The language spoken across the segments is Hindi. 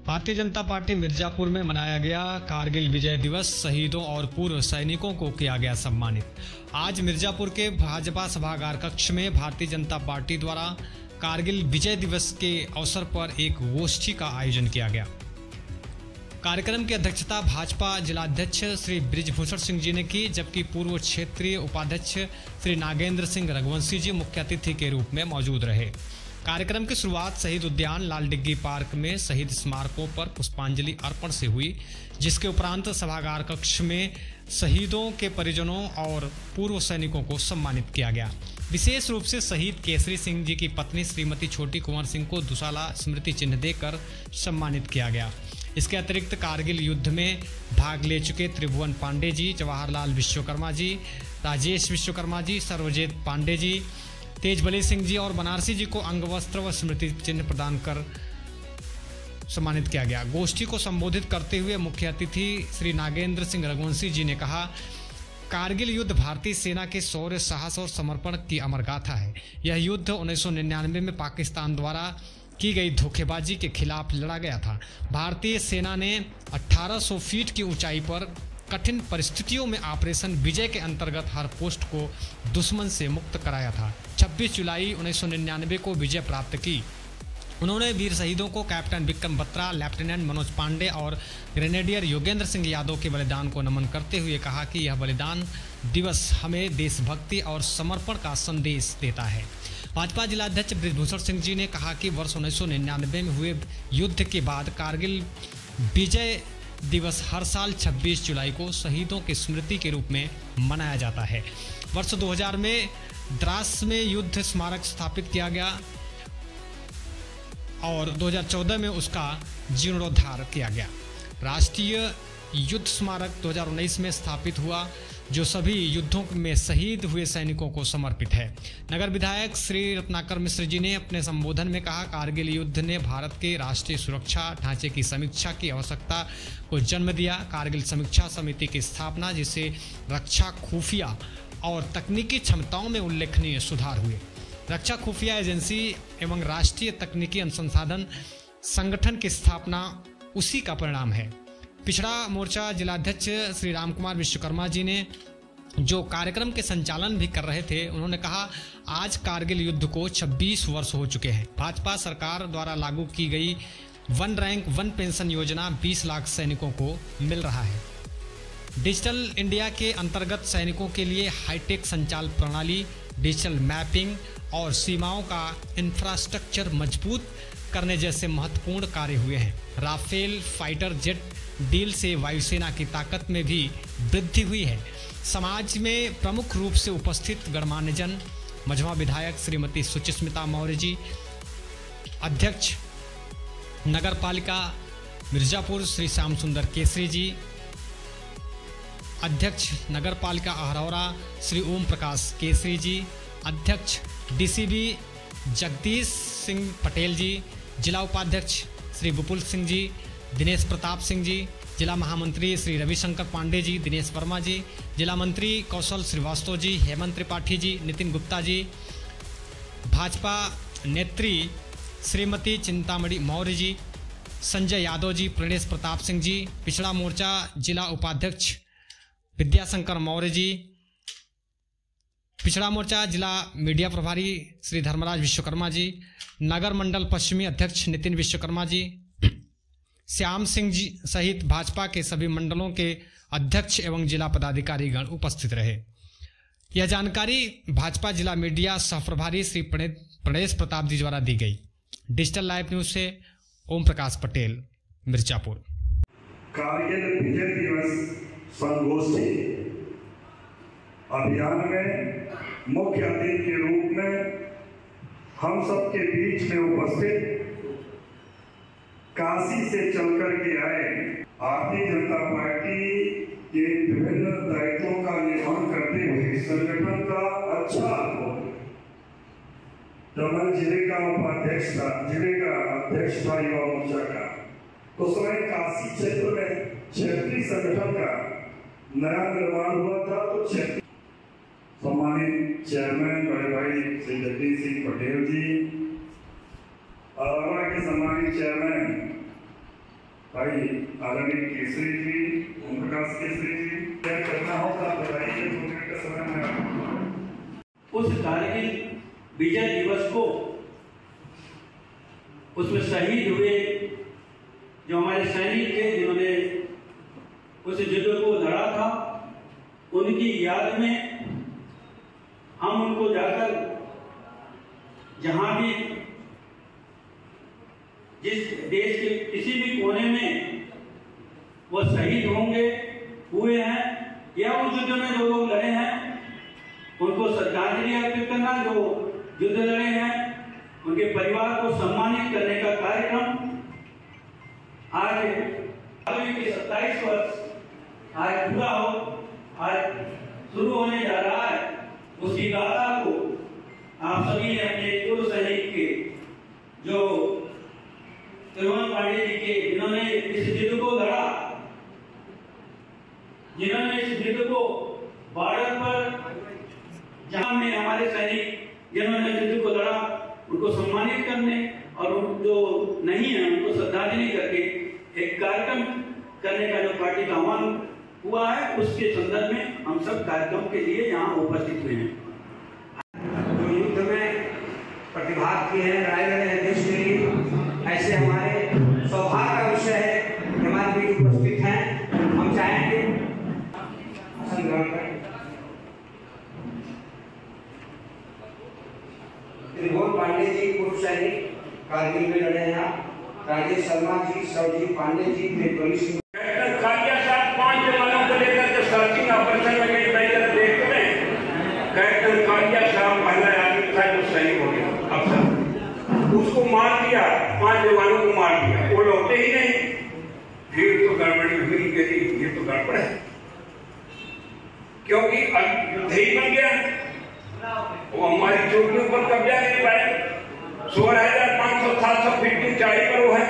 भारतीय जनता पार्टी मिर्जापुर में मनाया गया कारगिल विजय दिवस। शहीदों और पूर्व सैनिकों को किया गया सम्मानित। आज मिर्जापुर के भाजपा सभागार कक्ष में भारतीय जनता पार्टी द्वारा कारगिल विजय दिवस के अवसर पर एक गोष्ठी का आयोजन किया गया। कार्यक्रम की अध्यक्षता भाजपा जिलाध्यक्ष श्री बृजभूषण सिंह जी ने की, जबकि पूर्व क्षेत्रीय उपाध्यक्ष श्री नागेंद्र सिंह रघुवंशी जी मुख्य अतिथि के रूप में मौजूद रहे। कार्यक्रम की शुरुआत शहीद उद्यान लाल डिग्गी पार्क में शहीद स्मारकों पर पुष्पांजलि अर्पण से हुई, जिसके उपरांत सभागार कक्ष में शहीदों के परिजनों और पूर्व सैनिकों को सम्मानित किया गया। विशेष रूप से शहीद केसरी सिंह जी की पत्नी श्रीमती छोटी कुंवर सिंह को दुशाला स्मृति चिन्ह देकर सम्मानित किया गया। इसके अतिरिक्त कारगिल युद्ध में भाग ले चुके त्रिभुवन पांडे जी, जवाहरलाल विश्वकर्मा जी, राजेश विश्वकर्मा जी, सर्वजीत पांडे जी, तेजबली सिंह जी और बनारसी जी को अंगवस्त्र व स्मृति चिन्ह प्रदान कर सम्मानित किया गया। गोष्ठी को संबोधित करते हुए मुख्य अतिथि श्री नागेंद्र सिंह रघुवंशी जी ने कहा, कारगिल युद्ध भारतीय सेना के शौर्य, साहस और समर्पण की अमर गाथा है। यह युद्ध 1999 में पाकिस्तान द्वारा की गई धोखेबाजी के खिलाफ लड़ा गया था। भारतीय सेना ने 1800 फीट की ऊंचाई पर कठिन परिस्थितियों में ऑपरेशन विजय के अंतर्गत हर पोस्ट को दुश्मन से मुक्त कराया था। 26 जुलाई 1999 को विजय प्राप्त की। उन्होंने वीर शहीदों को कैप्टन विक्रम बत्रा, लेफ्टिनेंट मनोज पांडे और ग्रेनेडियर योगेंद्र सिंह यादव के बलिदान को नमन करते हुए कहा कि यह बलिदान दिवस हमें देशभक्ति और समर्पण का संदेश देता है। भाजपा जिलाध्यक्ष बृजभूषण सिंह जी ने कहा कि वर्ष 1999 में हुए युद्ध के बाद कारगिल विजय दिवस हर साल 26 जुलाई को शहीदों की स्मृति के रूप में मनाया जाता है। वर्ष 2000 में द्रास में युद्ध स्मारक स्थापित किया गया और 2014 में उसका जीर्णोद्धार किया गया। राष्ट्रीय युद्ध स्मारक 2019 में स्थापित हुआ, जो सभी युद्धों में शहीद हुए सैनिकों को समर्पित है। नगर विधायक श्री रत्नाकर मिश्र जी ने अपने संबोधन में कहा, कारगिल युद्ध ने भारत के राष्ट्रीय सुरक्षा ढांचे की समीक्षा की आवश्यकता को जन्म दिया। कारगिल समीक्षा समिति की स्थापना, जिससे रक्षा खुफिया और तकनीकी क्षमताओं में उल्लेखनीय सुधार हुए। रक्षा खुफिया एजेंसी एवं राष्ट्रीय तकनीकी अनुसंधान संगठन की स्थापना उसी का परिणाम है। पिछड़ा मोर्चा जिलाध्यक्ष श्री रामकुमार विश्वकर्मा जी ने, जो कार्यक्रम के संचालन भी कर रहे थे, उन्होंने कहा, आज कारगिल युद्ध को 26 वर्ष हो चुके हैं। भाजपा सरकार द्वारा लागू की गई वन रैंक वन पेंशन योजना 20 लाख सैनिकों को मिल रहा है। डिजिटल इंडिया के अंतर्गत सैनिकों के लिए हाईटेक संचाल प्रणाली, डिजिटल मैपिंग और सीमाओं का इंफ्रास्ट्रक्चर मजबूत करने जैसे महत्वपूर्ण कार्य हुए हैं। राफेल फाइटर जेट डील से वायुसेना की ताकत में भी वृद्धि हुई है। समाज में प्रमुख रूप से उपस्थित गणमान्यजन, मझवा विधायक श्रीमती सुचिस्मिता मौर्य जी, अध्यक्ष नगर पालिका मिर्जापुर श्री श्याम सुंदर केसरी जी, अध्यक्ष नगर पालिका अहरौरा श्री ओम प्रकाश केसरी जी, अध्यक्ष डीसीबी जगदीश सिंह पटेल जी, जिला उपाध्यक्ष श्री विपुल सिंह जी, दिनेश प्रताप सिंह जी, जिला महामंत्री श्री रविशंकर पांडे जी, दिनेश वर्मा जी, जिला मंत्री कौशल श्रीवास्तव जी, हेमंत त्रिपाठी जी, नितिन गुप्ता जी, भाजपा नेत्री श्रीमती चिंतामणि मौर्य जी, संजय यादव जी, प्रणेश प्रताप सिंह जी, पिछड़ा मोर्चा जिला उपाध्यक्ष विद्याशंकर मौर्य जी, पिछड़ा मोर्चा जिला मीडिया प्रभारी श्री धर्मराज विश्वकर्मा जी, नगर मंडल पश्चिमी अध्यक्ष नितिन विश्वकर्मा जी, श्याम सिंह जी सहित भाजपा के सभी मंडलों के अध्यक्ष एवं जिला पदाधिकारी गण उपस्थित रहे। यह जानकारी भाजपा जिला मीडिया सह प्रभारी श्री प्रणेश प्रताप जी द्वारा दी गई। डिजिटल लाइव न्यूज से ओम प्रकाश पटेल, मिर्जापुर। कारगिल विजय दिवस संगोष्ठी अभियान में मुख्य अतिथि के रूप में हम सबके बीच में उपस्थित काशी से चलकर के आए भारतीय जनता पार्टी के विभिन्न दायित्वों का निर्वहन करते हुए संगठन का अच्छा दमन जिले का उपाध्यक्ष था, जिले का अध्यक्ष था युवा मोर्चा का। तो समय काशी क्षेत्र में क्षेत्रीय संगठन का नया निर्माण हुआ था। तो क्षेत्रीय सम्मानित चेयरमैन बड़े भाई श्री जगदीश सिंह पटेल जी, अलावा के सम्मानित चेयरमैन भाई आदरणीय केसरी जी, ओम प्रकाश केसरी जी, क्या करना होगा बताइए। 2 मिनट का समय है आपको। उस कारगिल विजय दिवस को, उसमें शहीद हुए जो हमारे सैनिक थे जिन्होंने उस युद्ध को लड़ा था, उनकी याद में हम उनको जाकर जहां भी जिस देश के किसी भी कोने में वो शहीद होंगे हुए हैं या उस युद्ध में जो लोग लड़े हैं उनको श्रद्धांजलि अर्पित करना, जो युद्ध लड़े हैं उनके परिवार को सम्मानित करने का कार्यक्रम आज के 27 वर्ष आज पूरा हो, आज शुरू होने जा रहा है। उसी गाथा को आप सभी ने अपने पूर्व सैनिक के जो त्रिभुवन पांडे जी के, जिन्होंने इस युद्ध को लड़ा, जिन्होंने इस युद्ध को बॉर्डर पर जहां में हमारे सैनिक जिन्होंने युद्ध को लड़ा उनको सम्मानित करने और उन जो नहीं है उनको श्रद्धांजलि करके एक कार्यक्रम करने का जो पार्टी का आह्वान हुआ है, उसके संदर्भ में हम सब कार्यक्रम के लिए यहाँ उपस्थित हुए हैं। जो युद्ध में प्रतिभाग किए हैं, लड़ाई लड़े हैं देश के लिए, ऐसे हमारे सौभाग्य का विषय है कि हमारे बीच उपस्थित हैं। हम चाहेंगे त्रिभुवन पांडे जी पूर्व सैनिक कारगिल में लड़े हैं, राजेश शर्मा जी, सौजी पांडे जी, कैप्टन कालिया साहब 5 जवानों को लेकर के सर्चिंग ऑपरेशन में गई बैठक देखते में कैप्टन कालिया साहब पहला आदमी था जो शहीद हो गया। अफसर उसको मार दिया, 5 जवानों को मार दिया, वो लौटे ही नहीं। फिर तो गड़बड़ी हुई गई, ये तो गड़बड़ है क्योंकि युद्ध ही बन गया। वो हमारी चोटियों पर कब्जा नहीं पाए। 16,500-700 फीट की ऊंचाई पर वो है,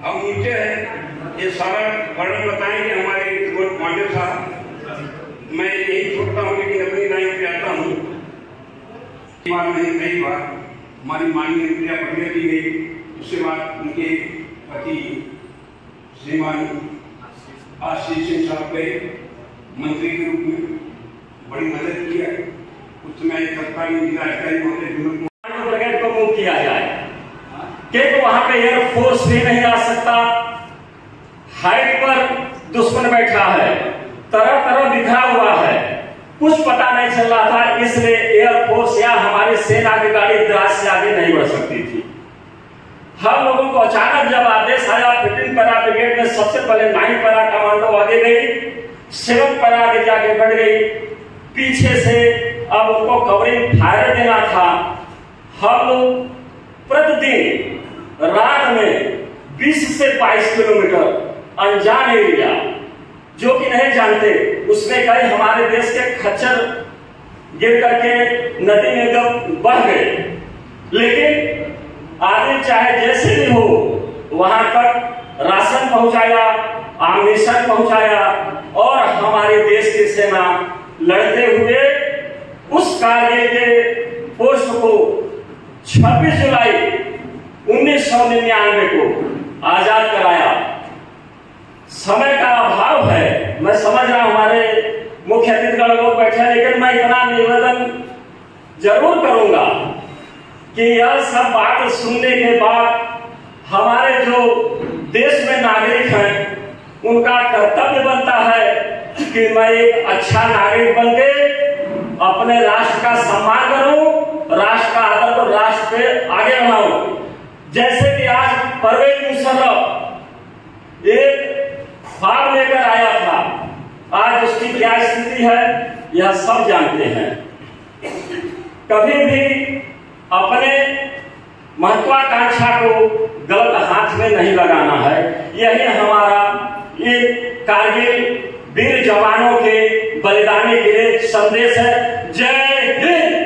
हम नीचे है। ये सारा वर्णन बताएंगे हमारे त्रिभुवन पांडे साहब। मैं यही छोड़ता हूँ लेकिन अपनी लाइन पे आता हूँ। कई बार हमारी माननीय प्रिया पटेल दी गई, उसके बाद उनके पति श्रीमान आशीष सिंह साहब गए मंत्री के रूप में, बड़ी मदद की है। उस समय तत्कालीन जिलाधिकारी महोदय ब्रिगेड को मूव किया जाए क्योंकि वहां पे एयरफोर्स भी नहीं आ सकता। हाइट पर दुश्मन बैठा है, तरह तरह बिखरा हुआ है, कुछ पता नहीं चल रहा था, इसलिए एयरफोर्स या हमारी सेना की गाड़ी द्रास से आगे नहीं बढ़ सकती थी। हम लोगों को अचानक जब आदेश आया 15 पैरा ब्रिगेड में सबसे पहले 9 पैरा कमांडो आगे गई, 7 पैरा आगे जाके बढ़ गई। पीछे से अब उनको कवरिंग फायर देना था। हम लोग प्रतिदिन रात में 20 से 22 किलोमीटर अनजान एरिया जो कि नहीं जानते, उसमें कई हमारे देश के खच्चर गिर करके नदी में एकदम बह गए। लेकिन आदमी चाहे जैसे भी हो वहां तक राशन पहुंचाया, आम्नेशन पहुंचाया और हमारे देश की सेना लड़ते हुए उस कारगिल के पोस्ट को 26 जुलाई 1999 को आजाद कराया। समय का अभाव है, मैं समझ रहा हूं हमारे मुख्य अतिथिगण लोग बैठे हैं, लेकिन मैं इतना निवेदन जरूर करूंगा कि यह सब बात सुनने के बाद हमारे जो देश में नागरिक हैं उनका कर्तव्य बनता है कि मैं एक अच्छा नागरिक बन के अपने राष्ट्र का सम्मान करूं, राष्ट्र का आदर को राष्ट्र पे आगे बढ़ाऊं। जैसे कि आज परवेज मुशर्रफ एक ख्वाब लेकर आया था, आज उसकी क्या स्थिति है यह सब जानते हैं। कभी भी अपने महत्वाकांक्षा को गलत हाथ में नहीं लगाना है। यही हमारा ये कारगिल वीर जवानों के बलिदानी के लिए संदेश है। जय हिंद।